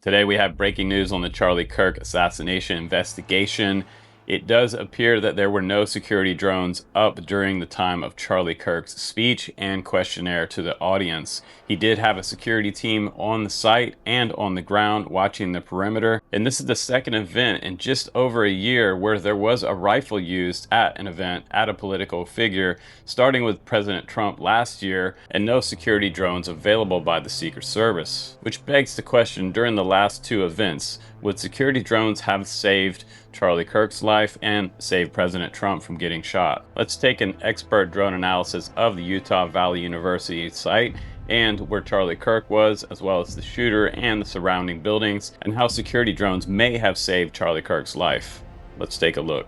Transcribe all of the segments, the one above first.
Today we have breaking news on the Charlie Kirk assassination investigation. It does appear that there were no security drones up during the time of Charlie Kirk's speech and questionnaire to the audience. He did have a security team on the site and on the ground watching the perimeter. And this is the second event in just over a year where there was a rifle used at an event at a political figure, starting with President Trump last year, and no security drones available by the Secret Service. Which begs the question, during the last two events, would security drones have saved Charlie Kirk's life and saved President Trump from getting shot? Let's take an expert drone analysis of the Utah Valley University site and where Charlie Kirk was, as well as the shooter and the surrounding buildings, and how security drones may have saved Charlie Kirk's life. Let's take a look.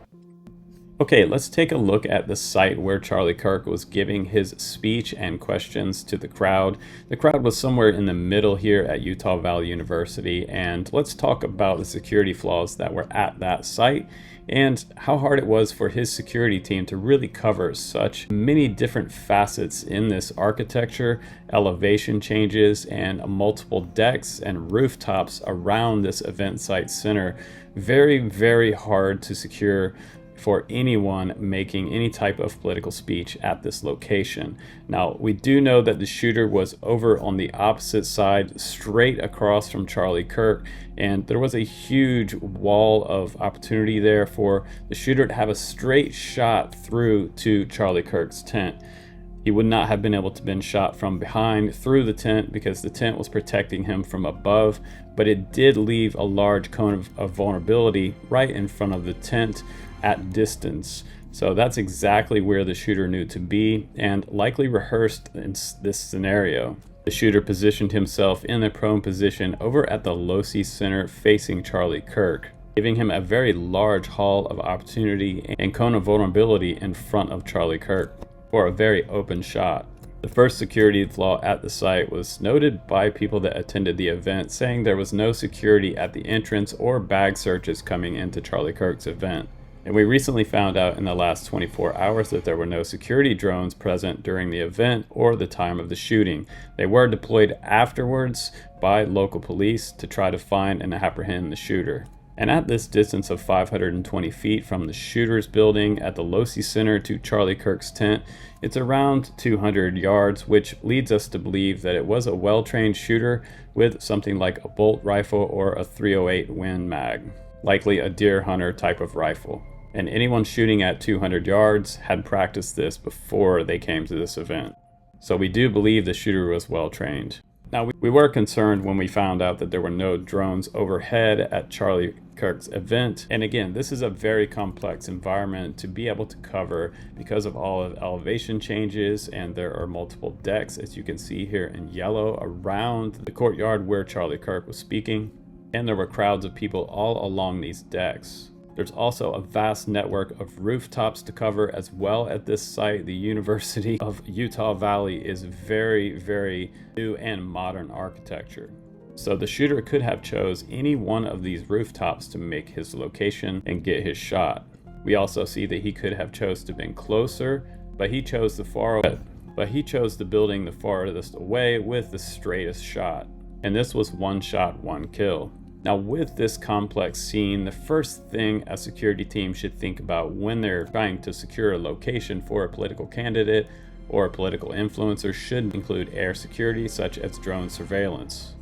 Okay, let's take a look at the site where Charlie Kirk was giving his speech and questions to the crowd. The crowd was somewhere in the middle here at Utah Valley University, and let's talk about the security flaws that were at that site and how hard it was for his security team to really cover such many different facets in this architecture, elevation changes, and multiple decks and rooftops around this event site center. Very, very hard to secure for anyone making any type of political speech at this location. Now, we do know that the shooter was over on the opposite side, straight across from Charlie Kirk, and there was a huge wall of opportunity there for the shooter to have a straight shot through to Charlie Kirk's tent. He would not have been able to been shot from behind through the tent because the tent was protecting him from above, but it did leave a large cone of vulnerability right in front of the tent at distance. So that's exactly where the shooter knew to be and likely rehearsed in this scenario. The shooter positioned himself in a prone position over at the Losi Center facing Charlie Kirk, giving him a very large hall of opportunity and cone of vulnerability in front of Charlie Kirk for a very open shot. The first security flaw at the site was noted by people that attended the event, saying there was no security at the entrance or bag searches coming into Charlie Kirk's event. And we recently found out in the last 24 hours that there were no security drones present during the event or the time of the shooting. They were deployed afterwards by local police to try to find and apprehend the shooter. And at this distance of 520 feet from the shooter's building at the Losi Center to Charlie Kirk's tent, it's around 200 yards, which leads us to believe that it was a well-trained shooter with something like a bolt rifle or a 308 Win Mag, likely a deer hunter type of rifle. And anyone shooting at 200 yards had practiced this before they came to this event. So we do believe the shooter was well trained. Now, we were concerned when we found out that there were no drones overhead at Charlie Kirk's event. And again, this is a very complex environment to be able to cover because of all of elevation changes, and there are multiple decks, as you can see here in yellow, around the courtyard where Charlie Kirk was speaking. And there were crowds of people all along these decks. There's also a vast network of rooftops to cover as well at this site. The University of Utah Valley is very, very new and modern architecture. So the shooter could have chose any one of these rooftops to make his location and get his shot. We also see that he could have chose to been closer, but he chose the building the farthest away with the straightest shot. And this was one shot, one kill. Now, with this complex scene, the first thing a security team should think about when they're trying to secure a location for a political candidate or a political influencer should include air security, such as drone surveillance.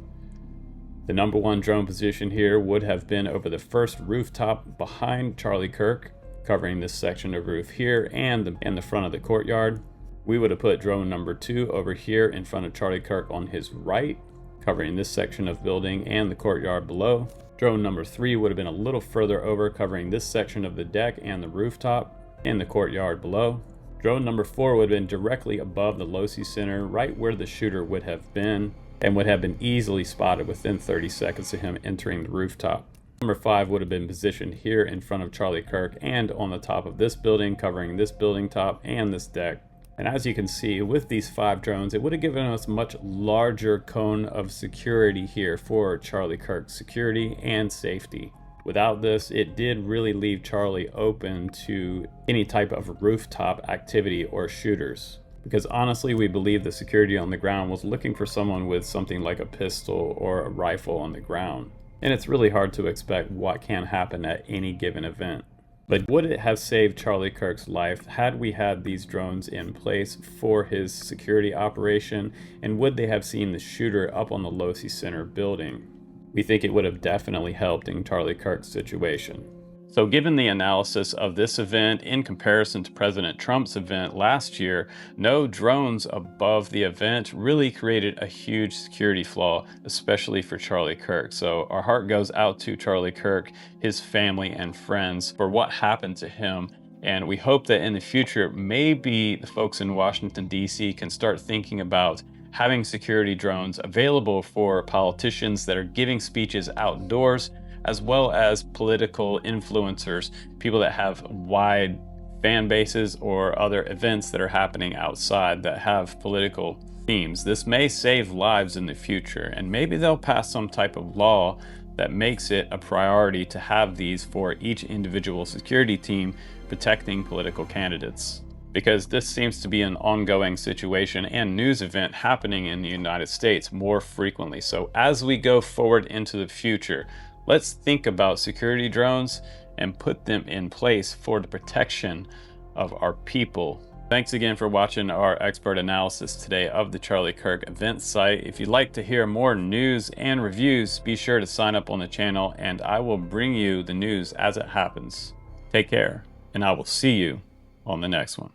The number one drone position here would have been over the first rooftop behind Charlie Kirk, covering this section of roof here and the front of the courtyard. We would have put drone number 2 over here in front of Charlie Kirk on his right, covering this section of building and the courtyard below. Drone number 3 would have been a little further over, covering this section of the deck and the rooftop and the courtyard below. Drone number 4 would have been directly above the Losi Center, right where the shooter would have been, and would have been easily spotted within 30 seconds of him entering the rooftop. Number 5 would have been positioned here in front of Charlie Kirk and on the top of this building, covering this building top and this deck. And as you can see, with these 5 drones, it would have given us much larger cone of security here for Charlie Kirk's security and safety. Without this, it did really leave Charlie open to any type of rooftop activity or shooters. Because honestly, we believe the security on the ground was looking for someone with something like a pistol or a rifle on the ground. And it's really hard to expect what can happen at any given event. But would it have saved Charlie Kirk's life had we had these drones in place for his security operation? And would they have seen the shooter up on the Losi Center building? We think it would have definitely helped in Charlie Kirk's situation. So given the analysis of this event in comparison to President Trump's event last year, no drones above the event really created a huge security flaw, especially for Charlie Kirk. So our heart goes out to Charlie Kirk, his family and friends for what happened to him. And we hope that in the future, maybe the folks in Washington, D.C. can start thinking about having security drones available for politicians that are giving speeches outdoors, as well as political influencers, people that have wide fan bases or other events that are happening outside that have political themes. This may save lives in the future, and maybe they'll pass some type of law that makes it a priority to have these for each individual security team protecting political candidates. Because this seems to be an ongoing situation and news event happening in the United States more frequently. So as we go forward into the future, let's think about security drones and put them in place for the protection of our people. Thanks again for watching our expert analysis today of the Charlie Kirk event site. If you'd like to hear more news and reviews, be sure to sign up on the channel and I will bring you the news as it happens. Take care, and I will see you on the next one.